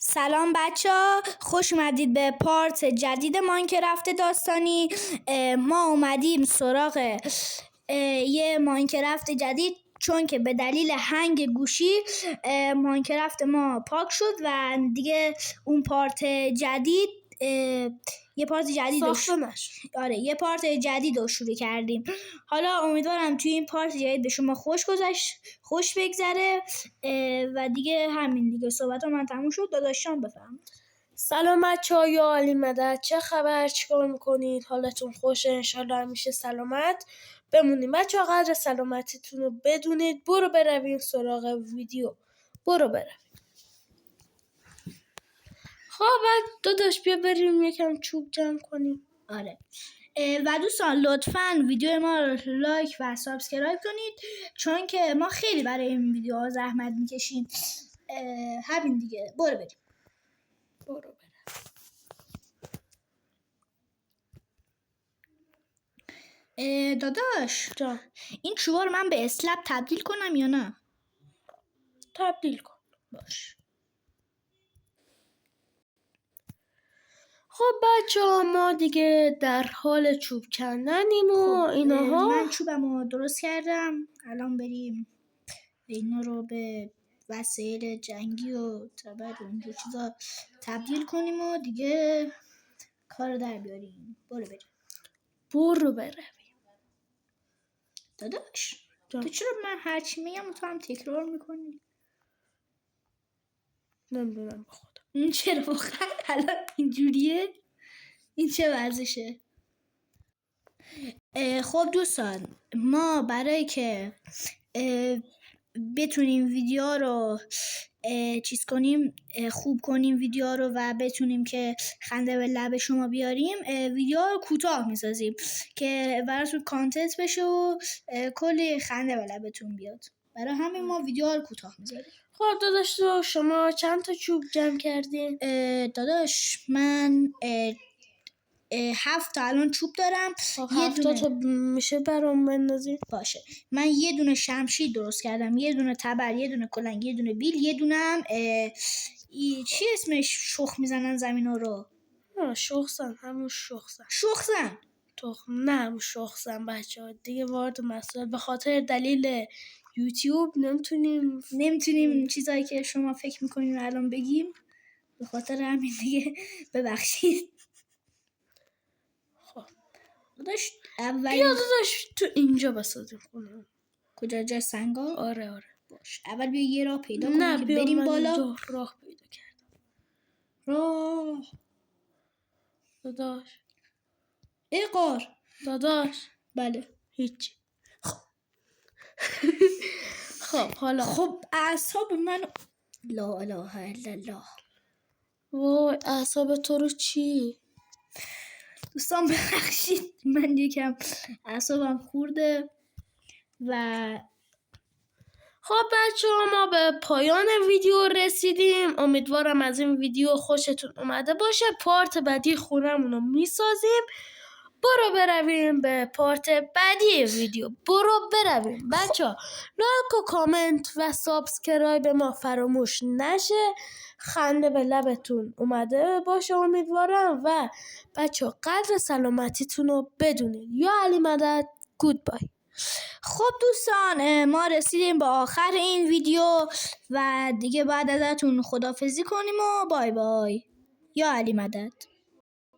سلام بچه، خوش اومدید به پارت جدید ماینکرافت داستانی. ما اومدیم سراغ یه ماینکرافت جدید، چون که به دلیل هنگ گوشی ماینکرافت ما پاک شد و دیگه اون پارت جدید یه پارت جدید یه پارت جدید رو شروع کردیم. حالا امیدوارم توی این پارت جدید به شما خوش بگذره و دیگه همین دیگه صحبت من تموم شد. داداشم بفهم. سلام بچه‌ها، یا علی مدد، چه خبر؟ چیکار میکنید؟ حالتون خوشه؟ انشالله همیشه سلامت بمونید. بچه‌ها قدر سلامتیتون رو بدونید. برو برویم سراغ ویدیو. خب داداش بیا بریم یکم چوب جمع کنیم. آره. و دوستان لطفاً ویدیو ما رو لایک و سابسکرایب کنید، چون که ما خیلی برای این ویدیوها زحمت میکشیم. همین دیگه، برو بریم. داداش جان، این چوبا رو من به اسلب تبدیل کنم یا نه؟ تبدیل کن. باش. خب بچه‌ها ما دیگه در حال چوب کندنیم و اینها. من چوبم رو درست کردم. الان بریم اینا رو به وسایل جنگی و تبر و اینجور چیزا تبدیل کنیم و دیگه کار در بیاریم. برو برویم. داداش جان. تو چرا من هرچی میگم تو هم تکرار میکنی؟ نمیدونم به خودم. این چرا واقعا الان اینجوریه؟ این چه وضعشه؟ خب دوستان، ما برای که بتونیم ویدیو رو چیز کنیم، خوب کنیم ویدیو رو و بتونیم که خنده به لب شما بیاریم، ویدیو رو کوتاه میسازیم که براتون کانتنت بشه و کلی خنده به لبتون بیاد. برای همین ما ویدیو رو کوتاه میذاریم. خب داداش شما چند تا چوب جمع کردین؟ داداش من 7 تا الان چوب دارم. یه تا میشه برام بندازی؟ باشه. من یه دونه شمشیر درست کردم، یه دونه تبر، یه دونه کلنگ، یه دونه بیل، یه دونه هم چی اسمش شخ میزنن زمینا رو؟ شخصن. همون شخصن. تخم. نه همون شخصن بچه‌ها. دیگه وارد مسئله به خاطر دلیل یوتیوب نمیتونیم چیزایی که شما فکر میکنین رو الان بگیم، به خاطر همین دیگه ببخشید. خب داداش داداش تو اینجا بسازیم خونه. کجا؟ جای سنگا؟ آره. باش. اول بیا یه راه پیدا کنیم که بریم بالا. اینجا راه پیدا کردم. راه داداش. قار. داداش. بله. هیچی. خب حالا. خب اعصاب من لا اله الا الله. وای اعصاب تو رو چی؟ دوستان ببخشید، من یکم اعصابم خورده. و خب بچه‌ها ما به پایان ویدیو رسیدیم. امیدوارم از این ویدیو خوشتون اومده باشه. پارت بعدی خونمون رو میسازیم. برو برویم به پارت بعدی ویدیو. بچه‌ها لایک و کامنت و سابسکرایب ما فراموش نشه. خنده به لبتون اومده باشه امیدوارم. و بچه‌ها قدر سلامتیتون رو بدونید. یا علی مدد. گودبای. خب دوستان، ما رسیدیم به آخر این ویدیو و دیگه بعد ازتون خداحافظی کنیم و بای بای. یا علی مدد.